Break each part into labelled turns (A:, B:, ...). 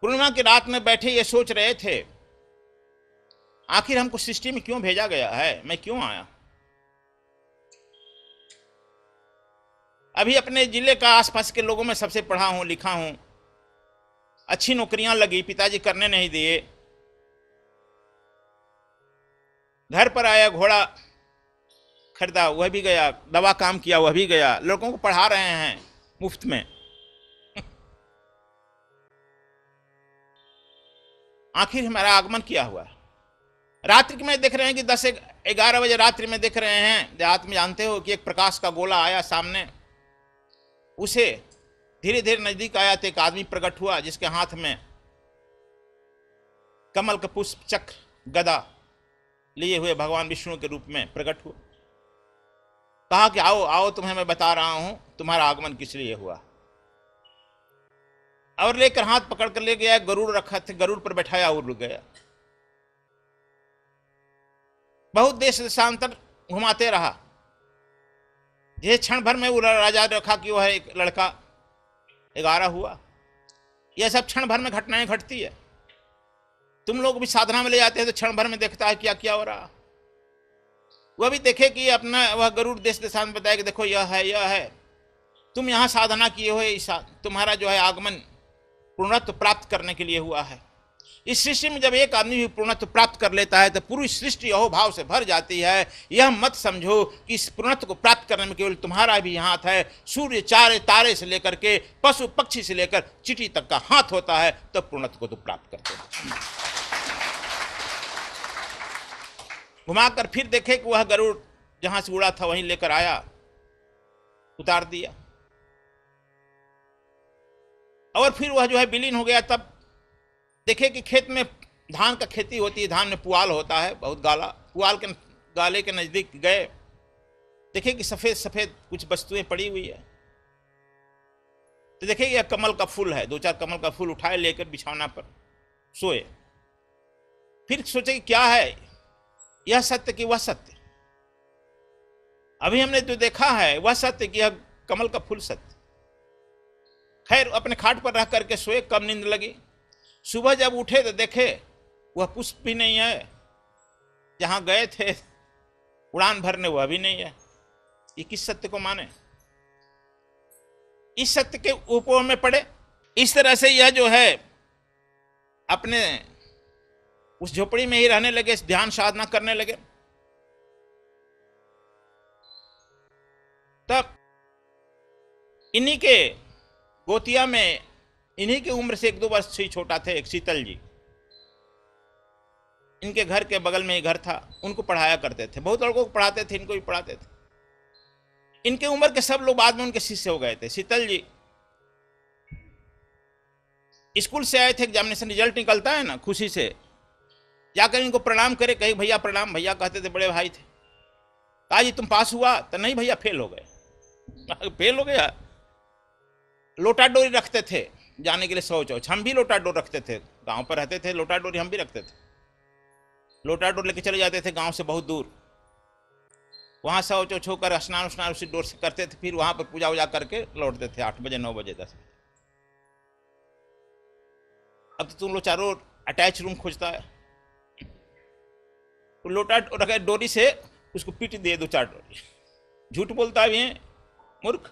A: पूर्णिमा की रात में बैठे ये सोच रहे थे, आखिर हमको सृष्टि में क्यों भेजा गया है, मैं क्यों आया। अभी अपने जिले का आसपास के लोगों में सबसे पढ़ा हूं, लिखा हूं, अच्छी नौकरियां लगी, पिताजी करने नहीं दिए। घर पर आया, घोड़ा खरीदा, वह भी गया, दवा काम किया, वह भी गया, लड़कों को पढ़ा रहे हैं मुफ्त में। आखिर हमारा आगमन किया हुआ। रात्रि में देख रहे हैं कि 10-11 बजे रात्रि में देख रहे हैं, देहात में जानते हो कि एक प्रकाश का गोला आया सामने, उसे धीरे धीरे नजदीक आया तो एक आदमी प्रकट हुआ जिसके हाथ में कमल का पुष्प चक्र गदा लिए हुए भगवान विष्णु के रूप में प्रकट हुआ। कहा कि आओ आओ, तुम्हें मैं बता रहा हूं तुम्हारा आगमन किस लिए हुआ। और लेकर हाथ पकड़ कर ले गया, गरुड़ रखा था, गरुड़ पर बैठाया और रुक गया। बहुत देश देशांतर घुमाते रहा। जिस क्षण भर में वो राजा रखा कि वह एक लड़का 11 हुआ। यह सब क्षण भर में घटनाएं घटती है। तुम लोग भी साधना में ले जाते हैं तो क्षण भर में देखता है क्या क्या हो रहा। वह भी देखे कि अपना वह गरुड़ देश देशांतर बताया कि देखो यह है, तुम यहाँ साधना किए हो, तुम्हारा जो है आगमन पूर्णत्व प्राप्त करने के लिए हुआ है। इस सृष्टि में जब एक आदमी भी पूर्णत्व प्राप्त कर लेता है तो पूरी सृष्टि अहोभाव से भर जाती है। यह मत समझो कि इस पूर्णत्व को प्राप्त करने में केवल तुम्हारा भी हाथ है। सूर्य चारे तारे से लेकर के पशु पक्षी से लेकर चींटी तक का हाथ होता है, तब पूर्णत्व को तो प्राप्त करते हैं। घुमाकर फिर देखे कि वह गरुड़ जहां से उड़ा था वहीं लेकर आया, उतार दिया, और फिर वह जो है विलीन हो गया। तब देखे कि खेत में धान का खेती होती है, धान में पुआल होता है बहुत गाला, पुआल के गाले के नजदीक गए, देखे कि सफेद सफेद कुछ वस्तुएं पड़ी हुई है। तो देखे यह कमल का फूल है, 2-4 कमल का फूल उठाए लेकर बिछौना पर सोए। फिर सोचे कि क्या है, यह सत्य कि वह सत्य। अभी हमने जो देखा है वह सत्य कि यह कमल का फूल सत्य। खैर अपने खाट पर रह करके सोए, कब नींद लगी। सुबह जब उठे तो देखे वह पुष्प भी नहीं है, जहां गए थे उड़ान भरने वह भी नहीं है। ये किस सत्य को माने, इस सत्य के ऊपर में पड़े। इस तरह से यह जो है अपने उस झोपड़ी में ही रहने लगे, ध्यान साधना करने लगे। तब इन्हीं के गोतिया में, इन्हीं की उम्र से 1-2 वर्ष से छोटा थे एक शीतल जी, इनके घर के बगल में ही घर था, उनको पढ़ाया करते थे, बहुत लड़कों को पढ़ाते थे, इनको भी पढ़ाते थे। इनके उम्र के सब लोग बाद में उनके शिष्य हो गए थे। शीतल जी स्कूल से आए थे, एग्जामिनेशन रिजल्ट निकलता है ना, खुशी से जाकर इनको प्रणाम करे, कहे भैया प्रणाम। भैया कहते थे, बड़े भाई थे। कहा जी तुम पास हुआ? तो नहीं भैया फेल हो गए। फेल हो गया? लोटा डोरी रखते थे जाने के लिए, शौच। हम भी लोटा डोर रखते थे, गांव पर रहते थे, लोटा डोरी हम भी रखते थे। लोटा डोर लेके चले जाते थे गांव से बहुत दूर, वहां शौच होकर स्नान उसी डोर से करते थे, फिर वहां पर पूजा वूजा करके लौटते थे 8 बजे 9 बजे 10 बजे। अब तो तुम लोग चारों अटैच रूम खोजता है, तो लोटा डोरी से उसको पीट दिए 2-4 डोरी। झूठ बोलता भी है मूर्ख।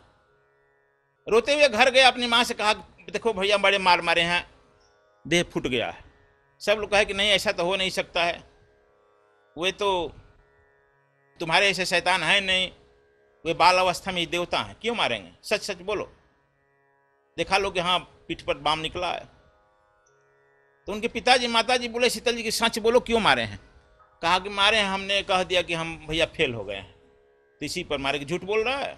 A: रोते हुए घर गए, अपनी माँ से कहा देखो भैया बड़े मार मारे हैं, देह फूट गया है। सब लोग कहे कि नहीं ऐसा तो हो नहीं सकता है, वे तो तुम्हारे ऐसे शैतान है नहीं, वे बाल अवस्था में ही देवता हैं, क्यों मारेंगे, सच सच बोलो। देखा लो कि हाँ पीठ पर बाम निकला है। तो उनके पिताजी माताजी बोले शीतल जी की सच बोलो क्यों मारे हैं। कहा कि मारे हैं, हमने कह दिया कि हम भैया फेल हो गए हैं, तो इसी पर मारे। झूठ बोल रहा है?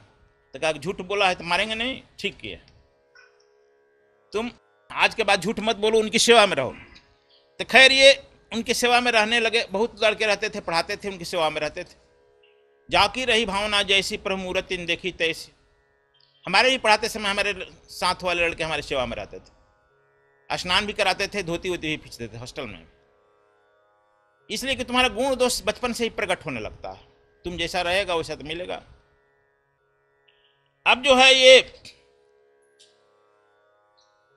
A: तो कहा कि झूठ बोला है तो मारेंगे नहीं। ठीक किया, तुम आज के बाद झूठ मत बोलो, उनकी सेवा में रहो। तो खैर ये उनकी सेवा में रहने लगे। बहुत लड़के रहते थे, पढ़ाते थे, उनकी सेवा में रहते थे। जाकी रही भावना जैसी प्रभु मूर्ति देखी तैसी। हमारे भी पढ़ाते समय हमारे साथ वाले लड़के हमारी सेवा में रहते थे, स्नान भी कराते थे, धोती वोती भी खींचते थे हॉस्टल में, इसलिए कि तुम्हारा गुण दोष बचपन से ही प्रकट होने लगता है। तुम जैसा रहेगा वैसा तो मिलेगा। अब जो है ये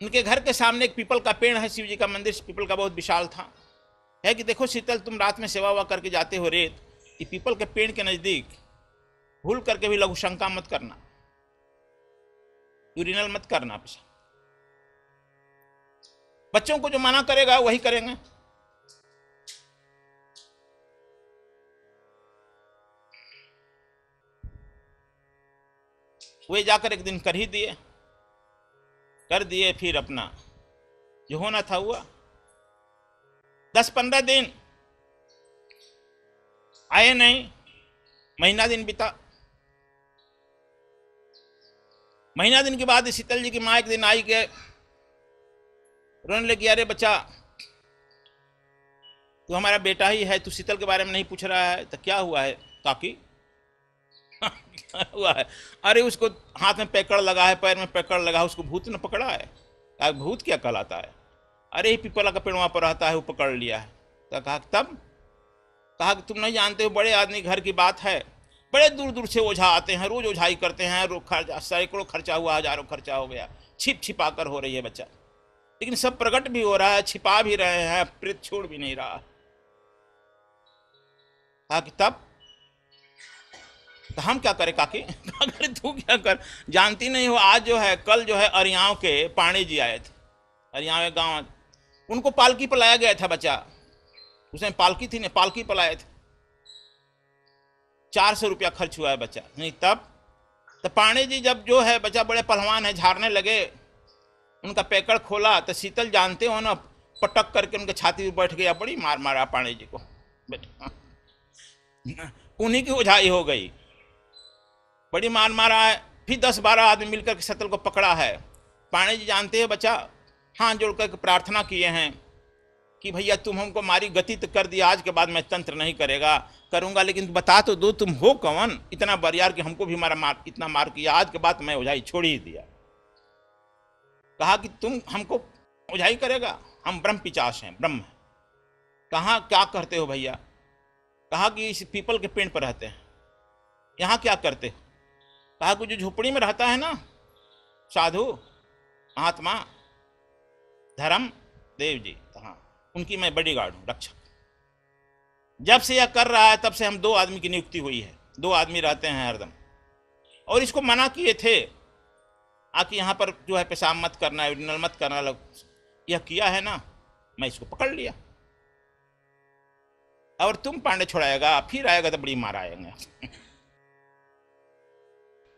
A: उनके घर के सामने एक पीपल का पेड़ है, शिव जी का मंदिर पीपल का बहुत विशाल था। है कि देखो शीतल, तुम रात में सेवा हुआ करके जाते हो रेत, ये पीपल के पेड़ के नजदीक भूल करके भी लघु शंका मत करना, यूरिनल मत करना। बच्चों को जो मना करेगा वही करेंगे। वे जाकर एक दिन कर ही दिए, कर दिए। फिर अपना जो होना था हुआ। 10-15 दिन आए नहीं, महीना दिन बीता। महीना दिन के बाद शीतल जी की माँ एक दिन आई के रोने लगी, अरे बच्चा तू हमारा बेटा ही है, तू शीतल के बारे में नहीं पूछ रहा है, तो क्या हुआ है काकी? क्या हुआ है? अरे उसको हाथ में पैकड़ लगा है, पैर में पैकड़ लगा है, उसको भूत ने पकड़ा है। भूत क्या कहलाता है? अरे ही पीपला का पेड़ वहां पर रहता है, वो पकड़ लिया है। तो कहा तब? कहा कि तुम नहीं जानते हो, बड़े आदमी घर की बात है, बड़े दूर दूर से ओझा आते हैं, रोज ओझाई करते हैं, सैकड़ों खर्चा हुआ, हजारों खर्चा हो गया, छिप छिपा कर हो रही है बच्चा। लेकिन सब प्रकट भी हो रहा है, छिपा भी रहे हैं, प्रेत छोड़ भी नहीं रहा। कहा कि तब? तो हम क्या करें काकी? अगर तू क्या कर, जानती नहीं हो, आज जो है, कल जो है अरियाव के पाणी जी आए थे, अरियाव गांव, उनको पालकी पर लाया गया था बच्चा। उसमें पालकी थी, ने पालकी पर लाए थे, 400 रुपया खर्च हुआ है बच्चा। नहीं तब? तो पाणी जी जब जो है बच्चा बड़े पहलवान है, झाड़ने लगे, उनका पैकड़ खोला तो शीतल जानते हो ना, पटक करके उनके छाती पर बैठ गया, बड़ी मार मारा पाणी जी को बेटा, उन्हीं की ओझाई हो गई, बड़ी मार मारा है। फिर 10-12 आदमी मिलकर के शीतल को पकड़ा है। पाणी जी जानते हो बच्चा, हाथ जोड़ कर प्रार्थना किए हैं कि भैया तुम हमको मारी गति तो कर दिया, आज के बाद मैं तंत्र नहीं करूंगा, लेकिन बता तो दो तुम हो कौन, इतना बरियार कि हमको भी इतना मार किया, आज के बाद मैं ओझाई छोड़ ही दिया। कहा कि तुम हमको ओझाई करेगा? हम ब्रह्म पिचास हैं, ब्रह्म है। कहा क्या करते हो भैया? कहा कि इस पीपल के पेड़ पर रहते हैं। यहाँ क्या करते हो? कहा कि जो झोपड़ी में रहता है ना साधु महात्मा धर्म देव जी, हाँ, उनकी मैं बॉडीगार्ड हूँ, रक्षक। जब से यह कर रहा है तब से हम 2 आदमी की नियुक्ति हुई है, 2 आदमी रहते हैं हरदम। और इसको मना किए थे आकि यहाँ पर जो है पेशाब मत करना, यूरिनल मत करना, यह किया है ना, मैं इसको पकड़ लिया। और तुम पांडे छुड़ाएगा, फिर आएगा तो बड़ी मार आएंगे।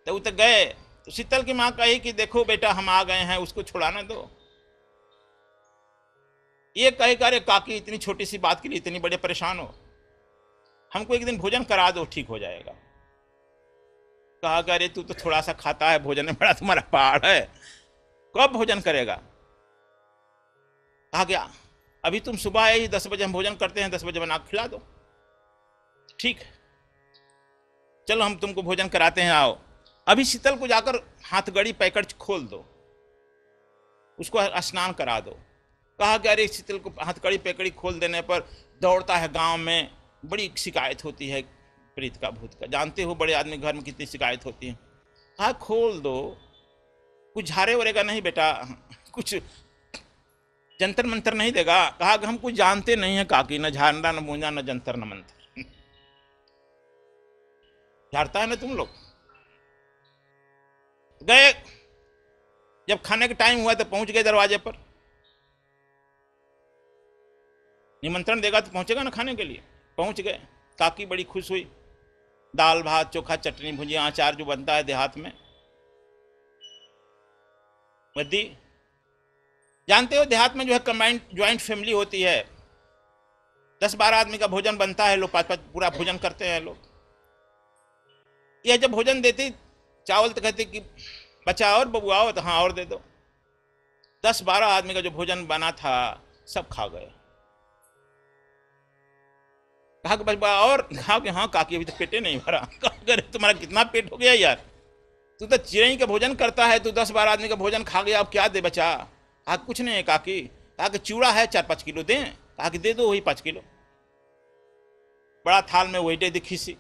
A: तो वो गए, तो शीतल की माँ कही कि देखो बेटा हम आ गए हैं, उसको छुड़ाना दो। ये कहे अरे काकी इतनी छोटी सी बात के लिए इतनी बड़े परेशान हो, हमको एक दिन भोजन करा दो, ठीक हो जाएगा। कहा अरे तू तो थोड़ा सा खाता है, भोजन में बड़ा तुम्हारा पहाड़ है, कब भोजन करेगा? कहा क्या अभी तुम सुबह आए, 10 बजे हम भोजन करते हैं, 10 बजे बना खिला दो। ठीक है चलो हम तुमको भोजन कराते हैं, आओ। अभी शीतल को जाकर हाथगड़ी पैकड़ खोल दो, उसको स्नान करा दो। कहा कि अरे शीतल को हाथकड़ी पैकड़ी खोल देने पर दौड़ता है, गांव में बड़ी शिकायत होती है प्रीत का भूत का, जानते हो बड़े आदमी घर में कितनी शिकायत होती है। कहा खोल दो, कुछ झारे वरेगा नहीं बेटा, कुछ जंतर मंतर नहीं देगा? कहा कि हम कुछ जानते नहीं है काकी, न झारना न मूंजा न जंतर न मंत्र। झाड़ता है ना तुम लोग। गए, जब खाने का टाइम हुआ तो पहुंच गए दरवाजे पर, निमंत्रण देगा तो पहुंचेगा ना खाने के लिए। पहुंच गए, काकी बड़ी खुश हुई, दाल भात चोखा चटनी भुजिया अचार जो बनता है देहात में दी। जानते हो देहात में जो है कंबाइंड ज्वाइंट फैमिली होती है, 10-12 आदमी का भोजन बनता है, लोग 5-5 पूरा भोजन करते हैं लोग। यह जब भोजन देती चावल तो कहते कि बच्चा और बबुआ आओ, तो हाँ और दे दो। 10-12 आदमी का जो भोजन बना था सब खा गए। कहा कि बच्चा और? कहा कि हाँ काकी अभी तो पेटे नहीं भरा। कहा तुम्हारा कितना पेट हो गया यार, तू तो चिड़ई का भोजन करता है, तू 10-12 आदमी का भोजन खा गया, अब क्या दे बचा? कहा कुछ नहीं है काकी। कहा कि चूड़ा है 4-5 किलो दें? कहा कि दे दो वही 5 किलो। बड़ा थाल में वही दिखी सी।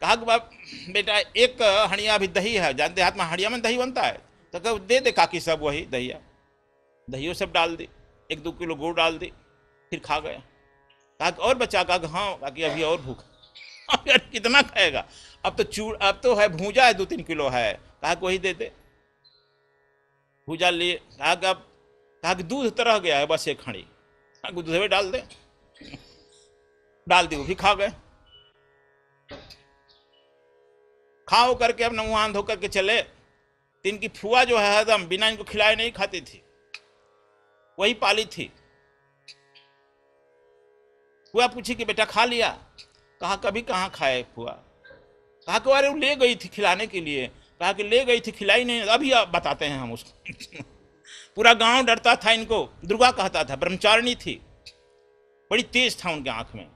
A: कहा कि बाप बेटा एक हड़िया भी दही है, जानते हाथ में हड़िया में दही बनता है, तो कहा दे दे काकी सब वही दहिया। दहियो सब डाल दी, 1-2 किलो गुड़ डाल दी, फिर खा गया। कहा और बच्चा, कहा हाँ, कहा कि अभी और भूख। यार कितना खाएगा, अब तो है भूजा है 2-3 किलो है, कहा कि वही दे दे। भूजा लिए, कहा कि दूध तरह गया है बस 1 खड़ी, कहा दूध में डाल दे, डाल दी, वो भी खा गए। खाओ करके अपना मुंह हाथ धो करके चले, तो इनकी फुआ जो है हरदम बिना इनको खिलाए नहीं खाती थी, वही पाली थी। फुआ पूछी कि बेटा खा लिया, कहा कभी कहाँ खाए फुआ। कहा कि अरे वो ले गई थी खिलाने के लिए, कहा कि ले गई थी खिलाई नहीं, अभी आप बताते हैं हम उसको। पूरा गांव डरता था इनको, दुर्गा कहता था, ब्रह्मचारिणी थी, बड़ी तेज था उनके आंख में।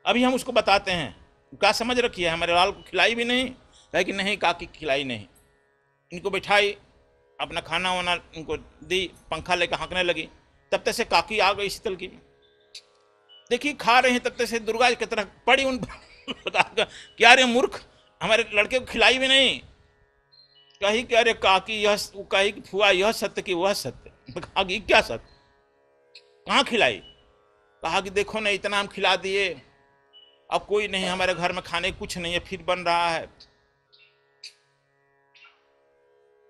A: अभी हम उसको बताते हैं, क्या समझ रखी है, हमारे लाल को खिलाई भी नहीं, कहे कि नहीं काकी खिलाई नहीं। इनको बैठाई, अपना खाना वाना इनको दी, पंखा लेकर हाँकने लगी। तब तक से काकी आ गई शीतल की, देखिए खा रहे हैं, तब तक से दुर्गा की तरह पड़ी उन पर। क्या रे मूर्ख, हमारे लड़के को खिलाई भी नहीं। कही कि अरे काकी यह, कही कि फुआ यह सत्य कि वह सत्य। कहा कि क्या सत्य, कहाँ खिलाई। कहा कि देखो ना इतना हम खिला दिए, अब कोई नहीं हमारे घर में खाने कुछ नहीं है, फिर बन रहा है।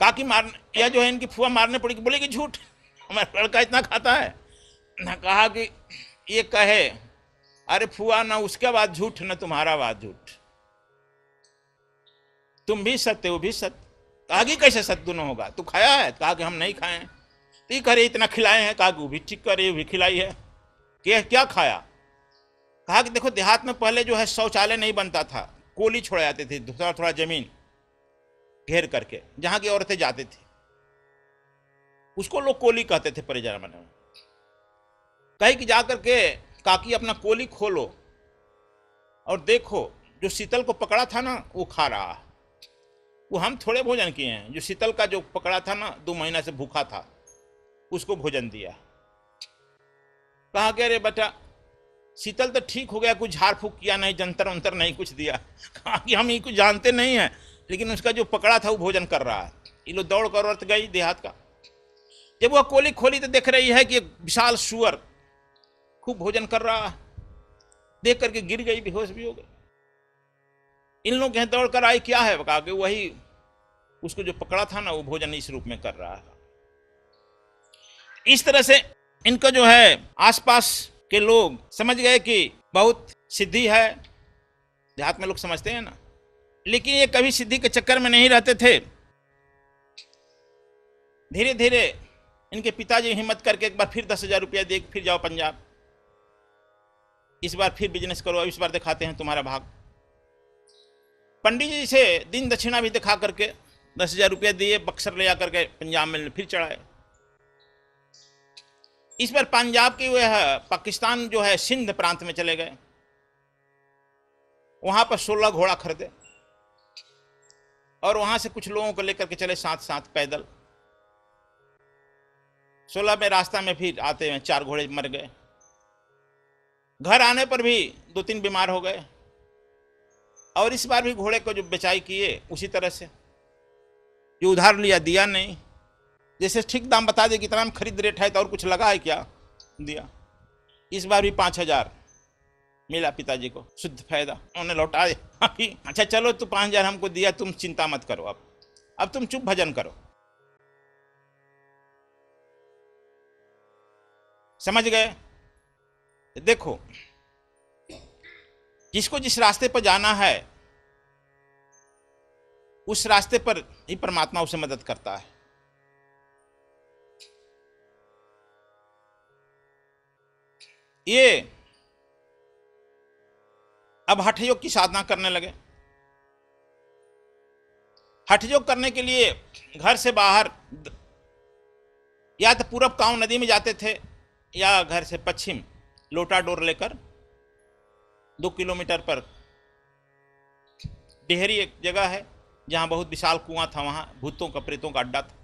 A: काकी मार, यह जो है इनकी फुआ मारने पड़ी, बोलेगी झूठ, हमारा लड़का इतना खाता है ना। कहा कि ये कहे अरे फुआ ना उसके बाद झूठ ना तुम्हारा बाद झूठ, तुम भी सत्य वो भी सत्य। कहा कि कैसे सत्य दोनों होगा, तू खाया है। कहा कि हम नहीं खाए हैं। तो ये करे इतना खिलाए हैं। कहा कि वो भी ठीक करे, वो भी खिलाई है। क्या खाया। कहा कि देखो देहात में पहले जो है शौचालय नहीं बनता था, कोली छोड़ जाते थे, थोड़ा थोड़ा जमीन घेर करके, जहां की औरतें जाती थी, उसको लोग कोली कहते थे परे जमाने में। कहीं कि जा करके काकी अपना कोली खोलो और देखो, जो शीतल को पकड़ा था ना वो खा रहा है। वो हम थोड़े भोजन किए हैं, जो शीतल का जो पकड़ा था ना 2 महीना से भूखा था, उसको भोजन दिया। कहा कि अरे बेटा शीतल तो ठीक हो गया, कुछ झाड़ फूक किया नहीं, जंतर वंतर नहीं कुछ दिया। कहा कि हम ये कुछ जानते नहीं है, लेकिन उसका जो पकड़ा था वो भोजन कर रहा है। ये लोग दौड़ कर औरत गई देहात का, जब वह कोली खोली तो देख रही है कि एक विशाल सुअर खूब भोजन कर रहा है। देख करके गिर गई, बेहोश भी हो गई। इन लोग यहाँ दौड़ कर आई, क्या है। कहा कि वही उसको जो पकड़ा था ना वो भोजन इस रूप में कर रहा है। इस तरह से इनको जो है आसपास के लोग समझ गए कि बहुत सिद्धि है। देहात में लोग समझते हैं ना, लेकिन ये कभी सिद्धि के चक्कर में नहीं रहते थे। धीरे धीरे इनके पिताजी हिम्मत करके एक बार फिर 10,000 रुपया दे, फिर जाओ पंजाब, इस बार फिर बिजनेस करो, इस बार दिखाते हैं तुम्हारा भाग। पंडित जी से दिन दक्षिणा भी दिखा करके 10,000 रुपया दिए, बक्सर ले जाकर के पंजाब में फिर चढ़ाए। इस बार पंजाब की वह पाकिस्तान जो है सिंध प्रांत में चले गए, वहां पर 16 घोड़ा खरीदे और वहां से कुछ लोगों को लेकर के चले साथ साथ पैदल। 16 में रास्ता में फिर आते हैं 4 घोड़े मर गए। घर आने पर भी 2-3 बीमार हो गए। और इस बार भी घोड़े को जो बेचाई किए उसी तरह से, जो उधार लिया दिया नहीं, जैसे ठीक दाम बता दे कितना में खरीद रेट है तो और कुछ लगा है क्या, दिया। इस बार भी 5,000 मिला पिताजी को, शुद्ध फायदा, उन्होंने लौटा दिया। अच्छा चलो तू 5,000 हमको दिया, तुम चिंता मत करो, अब तुम चुप भजन करो। समझ गए। देखो जिसको जिस रास्ते पर जाना है उस रास्ते पर ही परमात्मा उसे मदद करता है। ये अब हठ योग की साधना करने लगे। हठ योग करने के लिए घर से बाहर या तो पूरब कांव नदी में जाते थे या घर से पश्चिम लोटा डोर लेकर 2 किलोमीटर पर डेहरी एक जगह है जहां बहुत विशाल कुआं था, वहां भूतों का प्रेतों का अड्डा था।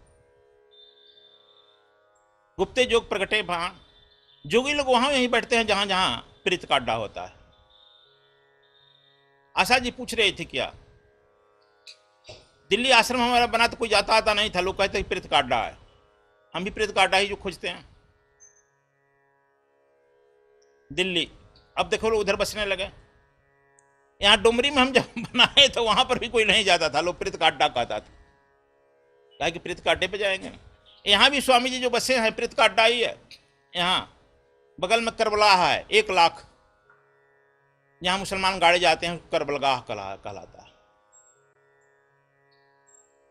A: गुप्ते जोग प्रगटे वहां जोगी लोग वहां यहीं बैठते हैं जहां जहां प्रेत का अड्डा होता है। आशा जी पूछ रहे थे क्या दिल्ली आश्रम हमारा बना तो कोई जाता आता नहीं था, लोग कहते प्रेत का अड्डा है। हम भी प्रेत का अड्डा ही जो खोजते हैं। दिल्ली, अब देखो लोग उधर बसने लगे। यहाँ डुमरी में हम जब बनाए तो वहां पर भी कोई नहीं जाता था, लोग प्रेत का अड्डा कहता था, कहा कि प्रेत का अड्डे पे जाएंगे। यहाँ भी स्वामी जी जो बसे हैं प्रेत का अड्डा ही है। यहाँ बगल में करबलाह है, 1 लाख, जहां मुसलमान गाड़े जाते हैं करबलगाह कहलाता है।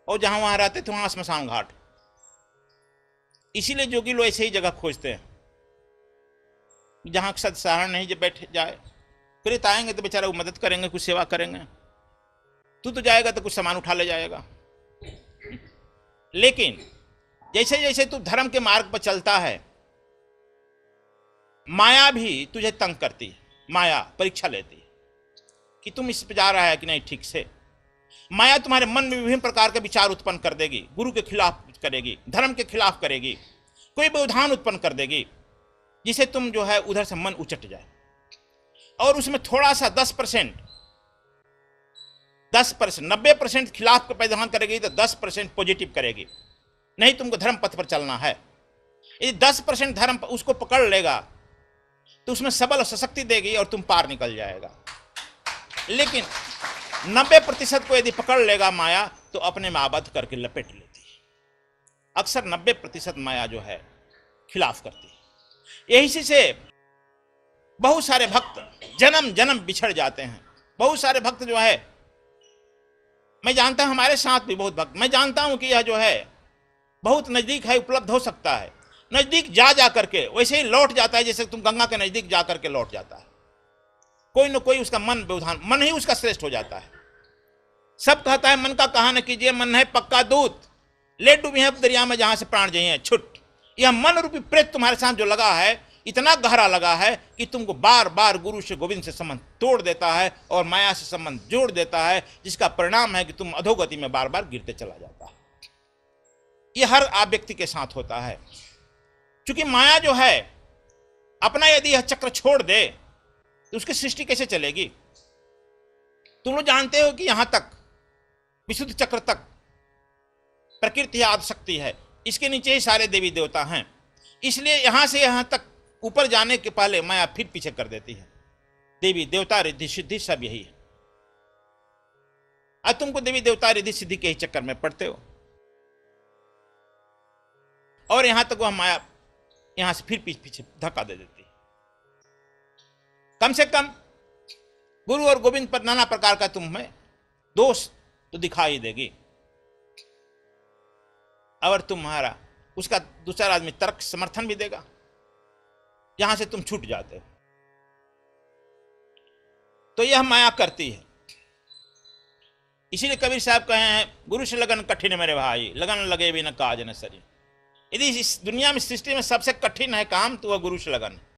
A: और जहां वहां रहते थे वहां स्मशान घाट। इसीलिए जोगी लोग ऐसे ही जगह खोजते हैं जहां सदसारण नहीं जब बैठ जाए। प्रेत आएंगे तो बेचारा वो मदद करेंगे, कुछ सेवा करेंगे। तू तो जाएगा तो कुछ सामान उठा ले जाएगा। लेकिन जैसे जैसे तू धर्म के मार्ग पर चलता है, माया भी तुझे तंग करती है। माया परीक्षा लेती है कि तुम इस पे जा रहा है कि नहीं ठीक से। माया तुम्हारे मन में विभिन्न प्रकार के विचार उत्पन्न कर देगी, गुरु के खिलाफ करेगी, धर्म के खिलाफ करेगी, कोई व्यवधान उत्पन्न कर देगी जिसे तुम जो है उधर से मन उचट जाए। और उसमें थोड़ा सा 10%, 90% खिलाफ का व्यवधान करेगी तो 10% पॉजिटिव करेगी। नहीं, तुमको धर्म पथ पर चलना है। यदि 10% धर्म उसको पकड़ लेगा तो उसमें सबल और सशक्ति देगी और तुम पार निकल जाएगा। लेकिन 90% को यदि पकड़ लेगा माया तो अपने में आबद्ध करके लपेट लेती है। अक्सर 90% माया जो है खिलाफ करती है। यही से बहुत सारे भक्त जन्म जन्म बिछड़ जाते हैं। बहुत सारे भक्त जो है, मैं जानता हूं हमारे साथ भी बहुत भक्त, मैं जानता हूं कि यह जो है बहुत नजदीक है, उपलब्ध हो सकता है। नजदीक जा करके वैसे ही लौट जाता है जैसे तुम गंगा के नजदीक जा करके लौट जाता है। कोई न कोई उसका मन व्यवधान, मन ही उसका श्रेष्ठ हो जाता है। सब कहता है मन का कहा न कीजिए, मन है पक्का दूत, ले डूबी है दरिया में जहां से प्राण जइए छुट। यह मन रूपी प्रेत तुम्हारे साथ जो लगा है इतना गहरा लगा है कि तुमको बार बार गुरु से गोविंद से संबंध तोड़ देता है और माया से संबंध जोड़ देता है, जिसका परिणाम है कि तुम अधोगति में बार बार गिरते चला जाता है। यह हर व्यक्ति के साथ होता है। क्योंकि माया जो है अपना यदि यह चक्र छोड़ दे तो उसकी सृष्टि कैसे चलेगी। तुम लोग जानते हो कि यहां तक विशुद्ध चक्र तक प्रकृति आदि शक्ति है, इसके नीचे ही सारे देवी देवता हैं। इसलिए यहां से यहां तक ऊपर जाने के पहले माया फिर पीछे कर देती है। देवी देवता रिद्धि सिद्धि सब यही है। आज तुमको देवी देवता रिद्धि सिद्धि के ही चक्कर में पड़ते हो और यहां तक वह माया यहां से फिर पीछे धक्का दे देती है। कम से कम गुरु और गोविंद पर नाना प्रकार का तुम्हें दोष तो दिखाई देगी। और तुम्हारा उसका दूसरा आदमी तर्क समर्थन भी देगा, जहां से तुम छूट जाते हो। तो यह माया करती है। इसीलिए कबीर साहब कहे हैं, गुरु से लगन कठिन मेरे भाई, लगन लगे भी न काज न सरी। यदि इस दुनिया में सृष्टि में सबसे कठिन है काम तो वह गुरु से लगन है।